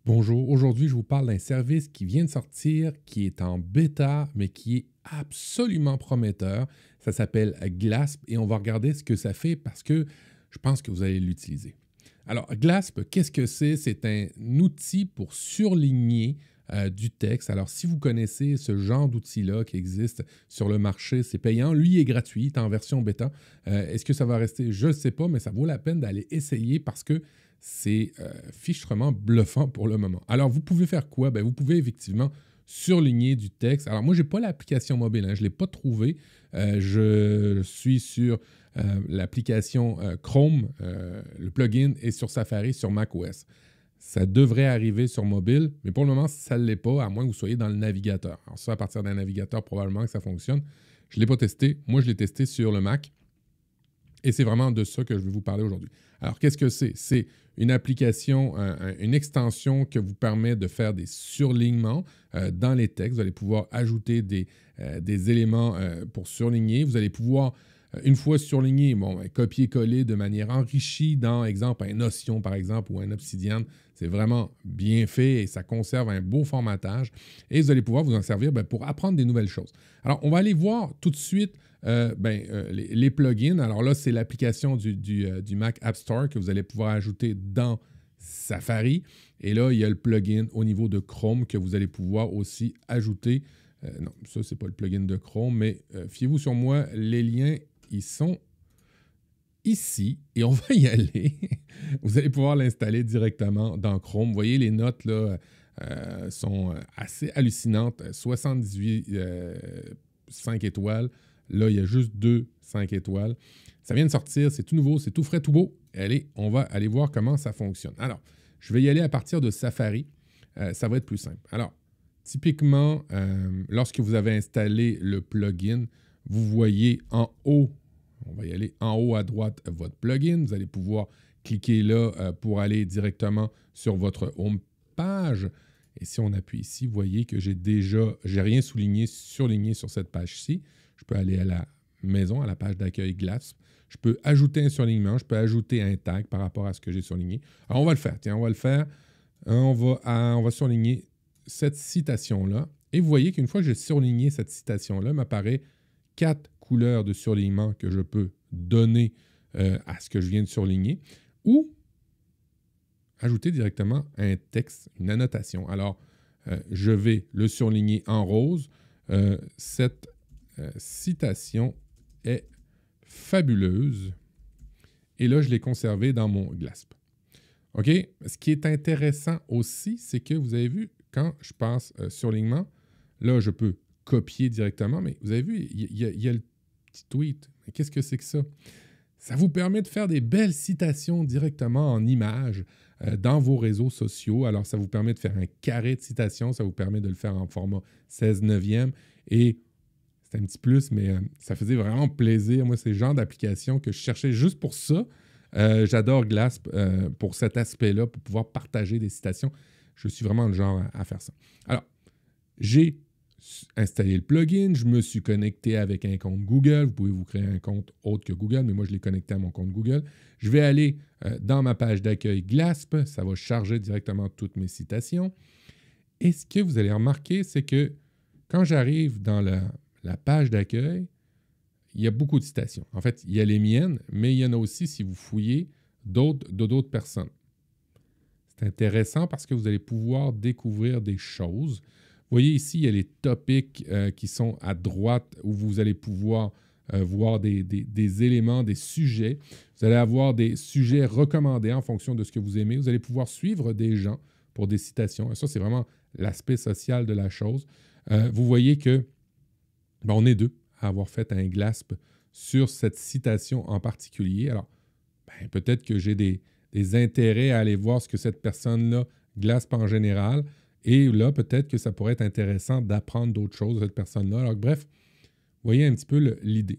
Bonjour, aujourd'hui je vous parle d'un service qui vient de sortir, qui est en bêta, mais qui est absolument prometteur. Ça s'appelle Glasp et on va regarder ce que ça fait parce que je pense que vous allez l'utiliser. Alors, Glasp, qu'est-ce que c'est? C'est un outil pour surligner du texte. Alors, si vous connaissez ce genre d'outil-là qui existe sur le marché, c'est payant. Lui il est gratuit, il est en version bêta. Est-ce que ça va rester? Je ne sais pas, mais ça vaut la peine d'aller essayer parce que c'est fichtrement bluffant pour le moment. Alors, vous pouvez faire quoi? Bien, vous pouvez effectivement surligner du texte. Alors, moi, je n'ai pas l'application mobile, hein, je ne l'ai pas trouvée. Je suis sur l'application Chrome, le plugin est sur Safari, sur macOS. Ça devrait arriver sur mobile, mais pour le moment, ça ne l'est pas, à moins que vous soyez dans le navigateur. Alors ça, à partir d'un navigateur, probablement que ça fonctionne. Je ne l'ai pas testé. Moi, je l'ai testé sur le Mac. Et c'est vraiment de ça que je vais vous parler aujourd'hui. Alors, qu'est-ce que c'est? C'est une application, une extension qui vous permet de faire des surlignements dans les textes. Vous allez pouvoir ajouter des éléments pour surligner. Vous allez pouvoir, une fois surligné, copier-coller de manière enrichie dans, exemple, un Notion, par exemple, ou un Obsidian. C'est vraiment bien fait et ça conserve un beau formatage. Et vous allez pouvoir vous en servir pour apprendre des nouvelles choses. Alors, on va aller voir tout de suite les plugins. Alors là, c'est l'application du Mac App Store que vous allez pouvoir ajouter dans Safari. Et là, il y a le plugin au niveau de Chrome que vous allez pouvoir aussi ajouter. Non, ça, ce n'est pas le plugin de Chrome, mais fiez-vous sur moi, les liens, ils sont ici et on va y aller. Vous allez pouvoir l'installer directement dans Chrome. Vous voyez, les notes là, sont assez hallucinantes. 78 5 étoiles. Là, il y a juste 2 5 étoiles. Ça vient de sortir, c'est tout nouveau, c'est tout frais, tout beau. Allez, on va aller voir comment ça fonctionne. Alors, je vais y aller à partir de Safari. Ça va être plus simple. Alors, typiquement, lorsque vous avez installé le plugin, vous voyez en haut, on va y aller en haut à droite, votre plugin. Vous allez pouvoir cliquer là pour aller directement sur votre home page. Et si on appuie ici, vous voyez que j'ai rien surligné sur cette page-ci. Je peux aller à la maison, à la page d'accueil Glasp. Je peux ajouter un surlignement, je peux ajouter un tag par rapport à ce que j'ai surligné. Alors, on va le faire. Tiens, on va le faire. On va surligner cette citation-là. Et vous voyez qu'une fois que j'ai surligné cette citation-là, m'apparaît 4 couleurs de surlignement que je peux donner à ce que je viens de surligner ou ajouter directement un texte, une annotation. Alors, je vais le surligner en rose. Cette citation est fabuleuse. Et là, je l'ai conservée dans mon Glasp. OK? Ce qui est intéressant aussi, c'est que vous avez vu, quand je passe surlignement, là, je peux copier directement, mais vous avez vu, il y a le petit tweet. Mais qu'est-ce que c'est que ça? Ça vous permet de faire des belles citations directement en images dans vos réseaux sociaux. Alors, ça vous permet de faire un carré de citation, ça vous permet de le faire en format 16/9. Et c'est un petit plus, mais ça faisait vraiment plaisir. Moi, c'est le genre d'application que je cherchais juste pour ça. J'adore Glasp pour cet aspect-là, pour pouvoir partager des citations. Je suis vraiment le genre à faire ça. Alors, j'ai installé le plugin, je me suis connecté avec un compte Google. Vous pouvez vous créer un compte autre que Google, mais moi, je l'ai connecté à mon compte Google. Je vais aller dans ma page d'accueil Glasp. Ça va charger directement toutes mes citations. Et ce que vous allez remarquer, c'est que quand j'arrive dans la page d'accueil, il y a beaucoup de citations. En fait, il y a les miennes, mais il y en a aussi, si vous fouillez, d'autres personnes. C'est intéressant parce que vous allez pouvoir découvrir des choses. Vous voyez ici, il y a les topics qui sont à droite où vous allez pouvoir voir des éléments, des sujets. Vous allez avoir des sujets recommandés en fonction de ce que vous aimez. Vous allez pouvoir suivre des gens pour des citations. Et ça, c'est vraiment l'aspect social de la chose. Vous voyez que on est 2 à avoir fait un Glasp sur cette citation en particulier. Alors, peut-être que j'ai des intérêts à aller voir ce que cette personne-là Glasp en général. Et là, peut-être que ça pourrait être intéressant d'apprendre d'autres choses de cette personne-là. Alors, bref, vous voyez un petit peu l'idée.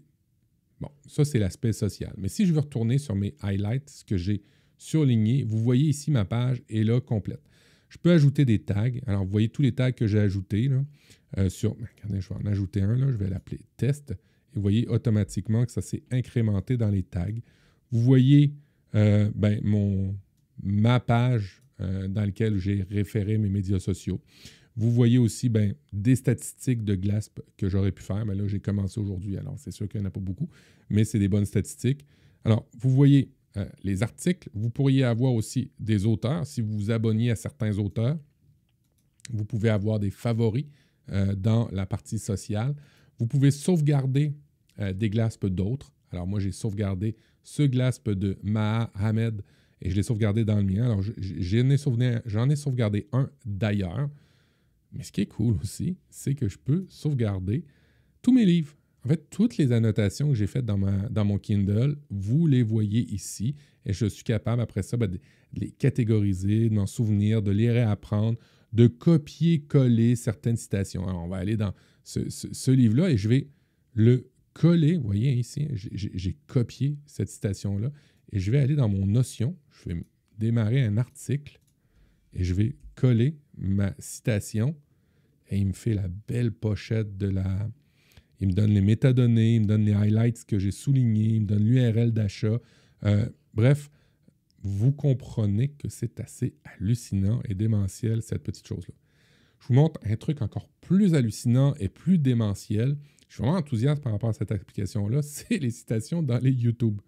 Bon, ça, c'est l'aspect social. Mais si je veux retourner sur mes highlights, ce que j'ai surligné, vous voyez ici ma page est là complète. Je peux ajouter des tags. Alors, vous voyez tous les tags que j'ai ajoutés. Là, regardez, je vais en ajouter un. Là, je vais l'appeler test. Et vous voyez automatiquement que ça s'est incrémenté dans les tags. Vous voyez ma page dans lequel j'ai référé mes médias sociaux. Vous voyez aussi des statistiques de GLASP que j'aurais pu faire. Mais là, j'ai commencé aujourd'hui, alors c'est sûr qu'il n'y en a pas beaucoup, mais c'est des bonnes statistiques. Alors, vous voyez les articles. Vous pourriez avoir aussi des auteurs. Si vous vous abonniez à certains auteurs, vous pouvez avoir des favoris dans la partie sociale. Vous pouvez sauvegarder des GLASP d'autres. Alors, moi, j'ai sauvegardé ce GLASP de Maha Hamed et je l'ai sauvegardé dans le mien. Alors, j'en ai sauvegardé un d'ailleurs. Mais ce qui est cool aussi, c'est que je peux sauvegarder tous mes livres. En fait, toutes les annotations que j'ai faites dans mon Kindle, vous les voyez ici. Et je suis capable, après ça, de les catégoriser, de m'en souvenir, de les réapprendre, de copier-coller certaines citations. Alors, on va aller dans ce livre-là et je vais le coller. Vous voyez ici, j'ai copié cette citation-là. Et je vais aller dans mon Notion. Je vais démarrer un article et je vais coller ma citation et il me fait la belle pochette de la... Il me donne les métadonnées, il me donne les highlights que j'ai soulignés, il me donne l'URL d'achat. Bref, vous comprenez que c'est assez hallucinant et démentiel, cette petite chose-là. Je vous montre un truc encore plus hallucinant et plus démentiel. Je suis vraiment enthousiaste par rapport à cette application-là. C'est les citations dans les YouTube.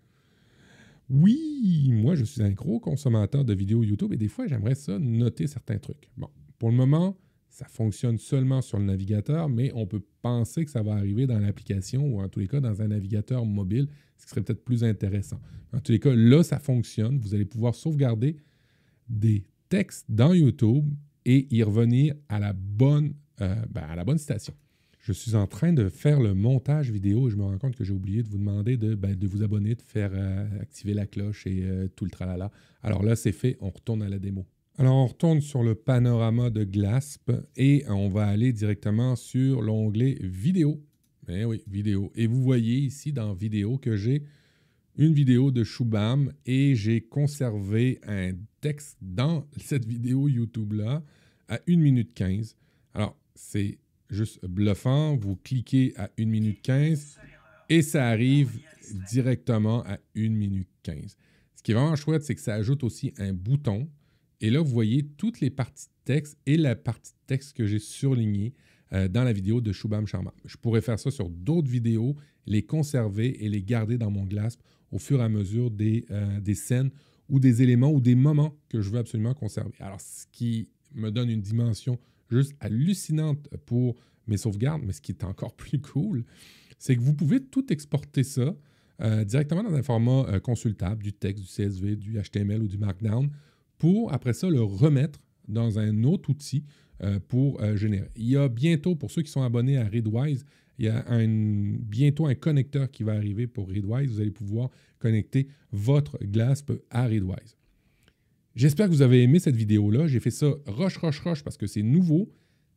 Oui, moi, je suis un gros consommateur de vidéos YouTube et des fois, j'aimerais ça noter certains trucs. Bon, pour le moment, ça fonctionne seulement sur le navigateur, mais on peut penser que ça va arriver dans l'application ou en tous les cas dans un navigateur mobile, ce qui serait peut-être plus intéressant. En tous les cas, là, ça fonctionne. Vous allez pouvoir sauvegarder des textes dans YouTube et y revenir à la bonne citation. Je suis en train de faire le montage vidéo et je me rends compte que j'ai oublié de vous demander de vous abonner, de faire activer la cloche et tout le tralala. Alors là, c'est fait. On retourne à la démo. Alors, on retourne sur le panorama de GLASP et on va aller directement sur l'onglet vidéo. Eh oui, vidéo. Et vous voyez ici dans vidéo que j'ai une vidéo de Shubham et j'ai conservé un texte dans cette vidéo YouTube-là à 1 minute 15. Alors, c'est juste bluffant. Vous cliquez à 1 minute 15 et ça arrive directement à 1 minute 15. Ce qui est vraiment chouette, c'est que ça ajoute aussi un bouton. Et là, vous voyez toutes les parties de texte et la partie de texte que j'ai surlignée dans la vidéo de Shubham Sharma. Je pourrais faire ça sur d'autres vidéos, les conserver et les garder dans mon GLASP au fur et à mesure des scènes ou des éléments ou des moments que je veux absolument conserver. Alors, ce qui me donne une dimension juste hallucinante pour mes sauvegardes, mais ce qui est encore plus cool, c'est que vous pouvez tout exporter ça directement dans un format consultable, du texte, du CSV, du HTML ou du Markdown, pour après ça le remettre dans un autre outil pour générer. Il y a bientôt, pour ceux qui sont abonnés à Readwise, il y a bientôt un connecteur qui va arriver pour Readwise. Vous allez pouvoir connecter votre GLASP à Readwise. J'espère que vous avez aimé cette vidéo-là. J'ai fait ça rush parce que c'est nouveau.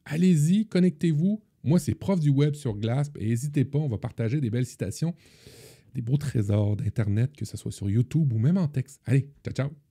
Allez-y, connectez-vous. Moi, c'est Prof du Web sur GLASP et n'hésitez pas, on va partager des belles citations, des beaux trésors d'Internet, que ce soit sur YouTube ou même en texte. Allez, ciao, ciao!